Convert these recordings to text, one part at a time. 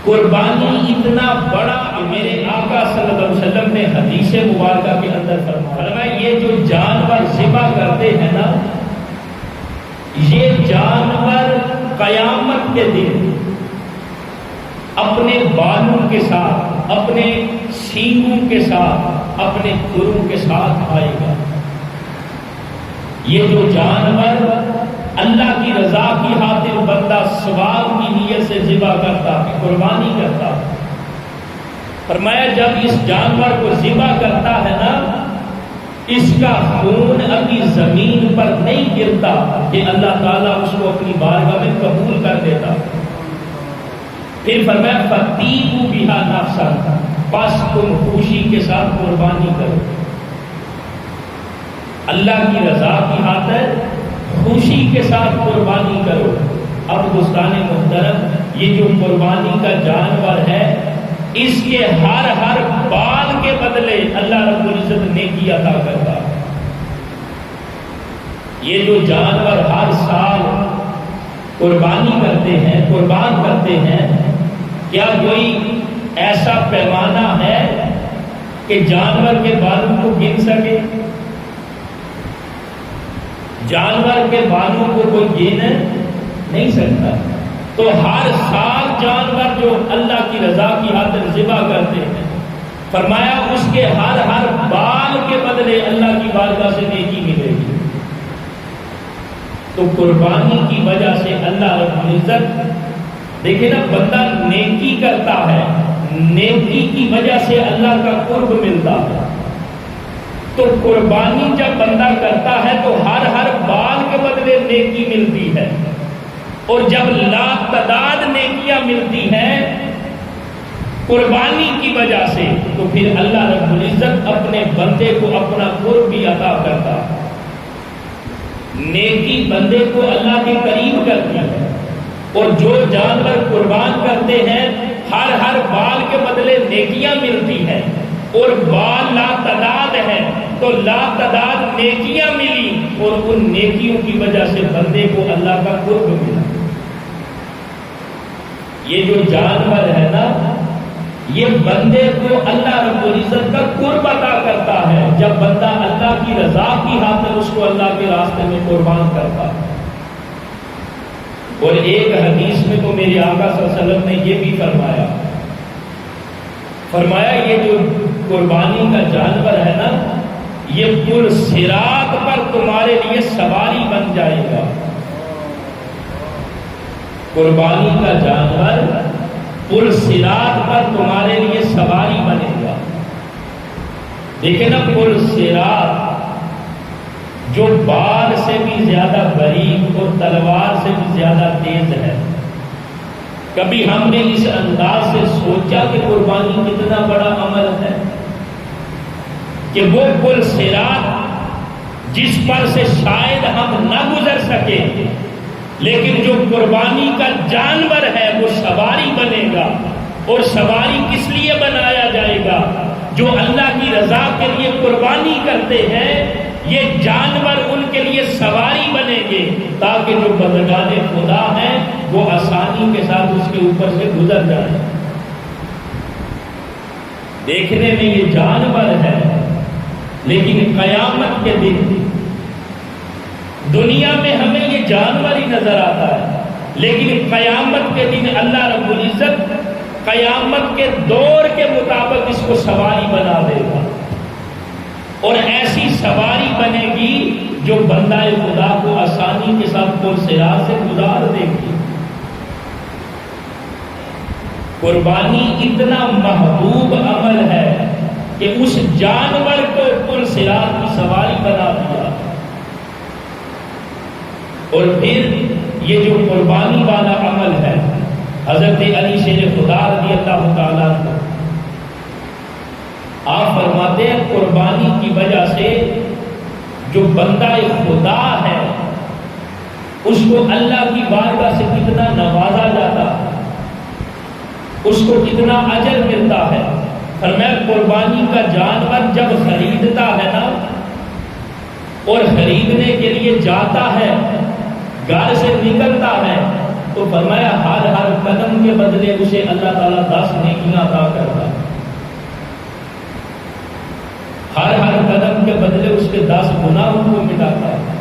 قربانی اتنا بڑا کہ میرے آقا صلی اللہ علیہ وسلم نے حدیث مبارکہ کے اندر فرمایا یہ جو جانور ذبح کرتے ہیں نا، یہ جانور قیامت کے دن اپنے بالوں کے ساتھ، اپنے سینگوں کے ساتھ، اپنے کھروں کے ساتھ آئے گا۔ یہ جو جانور اللہ کی رضا کی خاطر بندہ ثواب کی نیت سے ذبح کرتا ہے، قربانی کرتا ہے، فرمایا جب اس جانور کو ذبح کرتا ہے نا، اس کا خون ابھی زمین پر نہیں گرتا کہ اللہ تعالیٰ اس کو اپنی بارگاہ میں قبول کر دیتا۔ پھر فرمایا فَتِيبُوا بِهَا نَفْسًا، بس تم خوشی کے ساتھ قربانی کرو، اللہ کی رضا کی خاطر خوشی کے ساتھ قربانی کرو۔ اب دوستان محترم، یہ جو قربانی کا جانور ہے، اس کے ہر بال کے بدلے اللہ رب العزت نیکی عطا کرتا ہے۔ یہ جو جانور ہر سال قربانی کرتے ہیں، قربان کرتے ہیں، کیا کوئی ایسا پیمانہ ہے کہ جانور کے بالوں کو گن سکے؟ جانور کے بالوں کو کوئی گن نہیں سکتا۔ تو ہر سال جانور جو اللہ کی رضا کی خاطر ذبح کرتے ہیں، فرمایا اس کے ہر بال کے بدلے اللہ کی بارگاہ سے نیکی ملے گی۔ تو قربانی کی وجہ سے اللہ رب العزت، دیکھیں نا، بندہ نیکی کرتا ہے، نیکی کی وجہ سے اللہ کا قرب ملتا ہے۔ تو قربانی جب بندہ کرتا ہے تو ہر بال کے بدلے نیکی ملتی ہے، اور جب لاتعداد نیکیاں ملتی ہیں قربانی کی وجہ سے، تو پھر اللہ رب العزت اپنے بندے کو اپنا قرب بھی عطا کرتا ہے۔ نیکی بندے کو اللہ کے قریب کرتی ہے، اور جو جانور قربان کرتے ہیں ہر بال کے بدلے نیکیاں ملتی ہیں، اور بال لاتعداد ہیں تو لاتعداد نیکیاں ملی، اور ان نیکیوں کی وجہ سے بندے کو اللہ کا قرب ملا۔ یہ جو جانور ہے نا، یہ بندے کو اللہ رب العزت کا قرب عطا کرتا ہے جب بندہ اللہ کی رضا کی خاطر اس کو اللہ کے راستے میں قربان کرتا ہے۔ اور ایک حدیث میں تو میرے آقا صلی اللہ علیہ وسلم نے یہ بھی فرمایا یہ جو قربانی کا جانور ہے نا، یہ پل صراط پر تمہارے لیے سواری بن جائے گا۔ قربانی کا جانور پل صراط پر تمہارے لیے سواری بنے گا۔ دیکھیں نا، پل صراط جو بال سے بھی زیادہ باریک اور تلوار سے بھی زیادہ تیز ہے۔ کبھی ہم نے اس انداز سے سوچا کہ قربانی کتنا بڑا عمل ہے، کہ وہ پل صراط جس پر سے شاید ہم نہ گزر سکے، لیکن جو قربانی کا جانور ہے وہ سواری بنے گا۔ اور سواری کس لیے بنایا جائے گا؟ جو اللہ کی رضا کے لیے قربانی کرتے ہیں، یہ جانور ان کے لیے سواری بنیں گے، تاکہ جو بندگان خدا ہیں وہ آسانی کے ساتھ اس کے اوپر سے گزر جائیں۔ دیکھنے میں یہ جانور ہے، لیکن قیامت کے دن دنیا میں ہمیں یہ جانور ہی نظر آتا ہے، لیکن قیامت کے دن اللہ رب العزت قیامت کے دور کے مطابق اس کو سواری بنا دے گا، اور ایسی سواری بنے گی جو بندہ خدا کو آسانی کے ساتھ پل صراط سے گزار دے گی۔ قربانی اتنا محبوب عمل ہے کہ اس جانور کو پل صراط کی سواری بنا دیا۔ اور پھر یہ جو قربانی والا عمل ہے، حضرت علی شیر خدا رضی اللہ تعالیٰ عنہ، آپ فرماتے ہیں قربانی کی وجہ سے جو بندہ خدا ہے اس کو اللہ کی بارگاہ سے کتنا نوازا جاتا ہے، اس کو کتنا اجر ملتا ہے۔ فرمایا قربانی کا جانور جب خریدتا ہے نا، اور خریدنے کے لیے جاتا ہے، گھر سے نکلتا ہے، تو فرمایا ہر قدم کے بدلے اسے اللہ تعالیٰ کے 10 گناہوں کو مٹاتا ہے،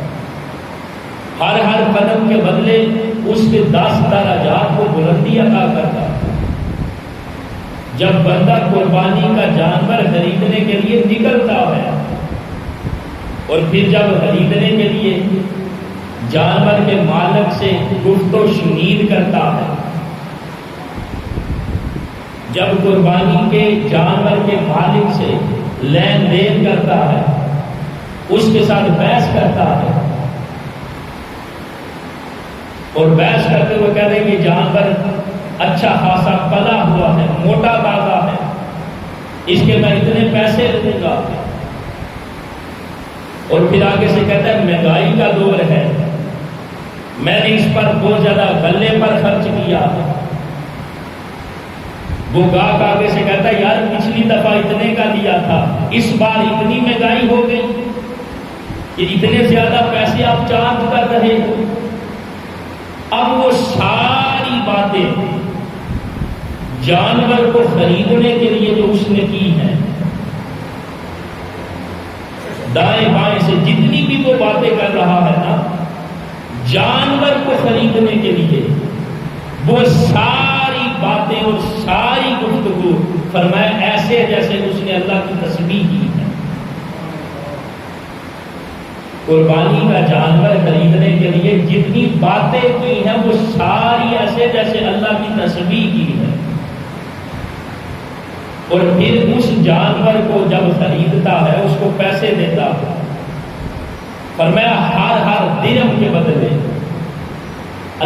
ہر قدم کے بدلے اس کے 10 درجات کو بلندی عطا کرتا ہے۔ جب بندہ قربانی کا جانور خریدنے کے لیے نکلتا ہے اور پھر جب خریدنے کے لیے جانور کے مالک سے گفت و شنید کرتا ہے، جب قربانی کے جانور کے مالک سے لین دین کرتا ہے، اس کے ساتھ بحث کرتا ہے اور بحث کرتے ہوئے کہہ رہے کہ جانور اچھا خاصا پلا ہوا ہے، موٹا تازہ ہے، اس کے میں اتنے پیسے دوں گا، اور پھر آگے سے کہتا ہے مہنگائی کا دور ہے، میں نے اس پر بہت زیادہ غلے پر خرچ کیا۔ وہ گاہک آگے سے کہتا ہے یار پچھلی دفعہ اتنے کا دیا تھا، اس بار اتنی مہنگائی ہو گئی کہ اتنے زیادہ پیسے آپ چارج کر رہے ہو۔ اب وہ ساری باتیں جانور کو خریدنے کے لیے جو اس نے کی ہیں، دائیں بائیں سے جتنی بھی وہ باتیں کر رہا ہے نا جانور کو خریدنے کے لیے، وہ ساری باتیں اور ساری گفتگو فرمایا ایسے جیسے اس نے اللہ کی تسبیح کی ہے۔ قربانی کا جانور خریدنے کے لیے جتنی باتیں کی ہیں وہ ساری ایسے جیسے اللہ کی تسبیح کی ہے، اور پھر اس جانور کو جب خریدتا ہے اس کو پیسے دیتا ہے، فرمایا ہر درہم کے بدلے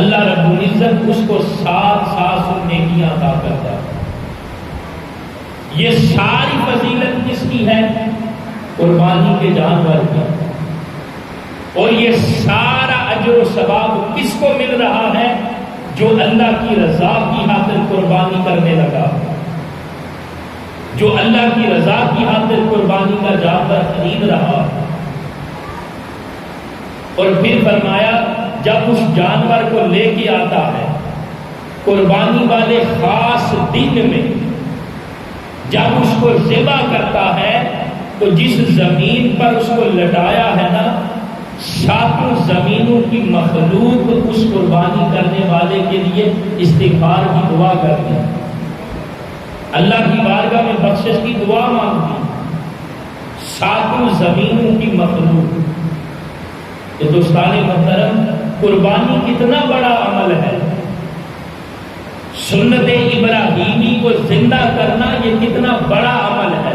اللہ رب العزت اس کو 700 نیکیاں عطا کرتا ہے۔ یہ ساری فضیلت کس کی ہے؟ قربانی کے جانور کی، اور یہ سارا اجر و ثواب کس کو مل رہا ہے؟ جو اللہ کی رضا کی خاطر قربانی کرنے لگا، جو اللہ کی رضا کی خاطر قربانی کا جانور خرید رہا۔ اور پھر فرمایا جب اس جانور کو لے کے آتا ہے قربانی والے خاص دن میں، جب اس کو ذبح کرتا ہے تو جس زمین پر اس کو لٹایا ہے نا، 7 زمینوں کی مخلوق اس قربانی کرنے والے کے لیے استغفار کی دعا کرتی ہے، اللہ کی بارگاہ میں بخشش کی دعا مانگتی۔ 7 زمینوں کی مخلوق، یہ دوستان محترم قربانی کتنا بڑا عمل ہے، سنت ابراہیمی کو زندہ کرنا یہ کتنا بڑا عمل ہے۔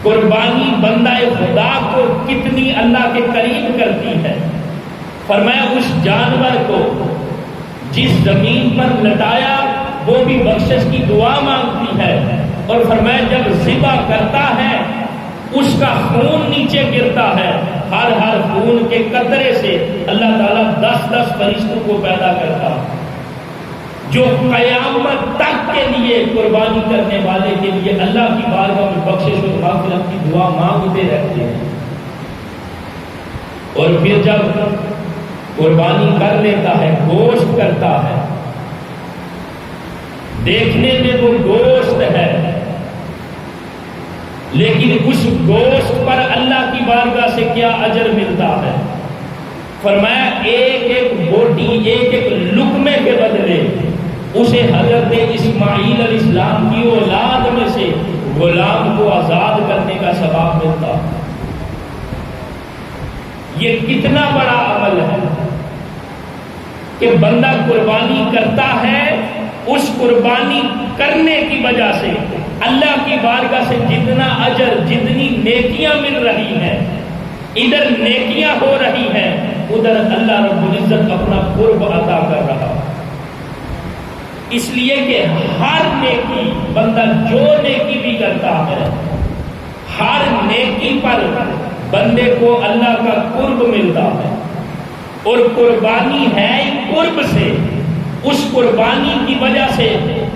قربانی بندہ خدا کو کتنی اللہ کے قریب کرتی ہے۔ فرمایا اس جانور کو جس زمین پر لٹایا وہ بھی بخشش کی دعا مانگتی ہے، اور فرمایا جب ذبح کرتا ہے اس کا خون نیچے گرتا ہے، ہر خون کے قطرے سے اللہ تعالیٰ 10 فرشتوں کو پیدا کرتا جو قیامت تک کے لیے قربانی کرنے والے کے لیے اللہ کی بارگاہ میں بخشش و مغفرت کی دعا مانگتے رہتے ہیں۔ اور پھر جب قربانی کر لیتا ہے، گوشت کرتا ہے، دیکھنے میں وہ گوشت ہے لیکن اس گوشت پر اللہ کی بارگاہ سے کیا اجر ملتا ہے؟ فرمایا ایک بوٹی ایک لقمے کے بدلے اسے حضرت اسماعیل علیہ السلام کی اولاد میں سے غلام کو آزاد کرنے کا ثواب ملتا۔ یہ کتنا بڑا عمل ہے کہ بندہ قربانی کرتا ہے، اس قربانی کرنے کی وجہ سے اللہ کی بارگاہ سے جتنا اجر جتنی نیکیاں مل رہی ہیں، ادھر نیکیاں ہو رہی ہیں، ادھر اللہ رب العزت اپنا قرب عطا کر رہا۔ اس لیے کہ ہر نیکی بندہ جو نیکی بھی کرتا ہے، ہر نیکی پر بندے کو اللہ کا قرب ملتا ہے، اور قربانی ہے قرب سے۔ اس قربانی کی وجہ سے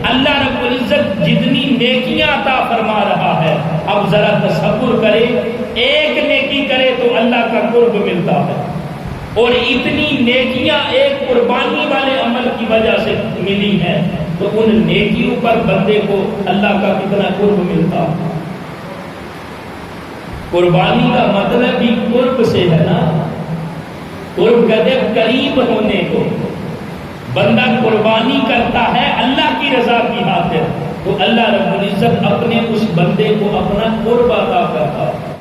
اللہ رب العزت جتنی نیکیاں عطا فرما رہا ہے، اب ذرا تصور کرے ایک نیکی کرے تو اللہ کا قرب ملتا ہے، اور اتنی نیکیاں ایک قربانی والے عمل کی وجہ سے ملی ہیں، تو ان نیکیوں پر بندے کو اللہ کا کتنا قرب ملتا ہے۔ قربانی کا مطلب بھی قرب سے ہے نا، قرب کہتے ہیں قریب ہونے کو. بندہ قربانی کرتا ہے اللہ کی رضا کی خاطر، تو اللہ رب العزت اپنے اس بندے کو اپنا قرب عطا کرتا ہے.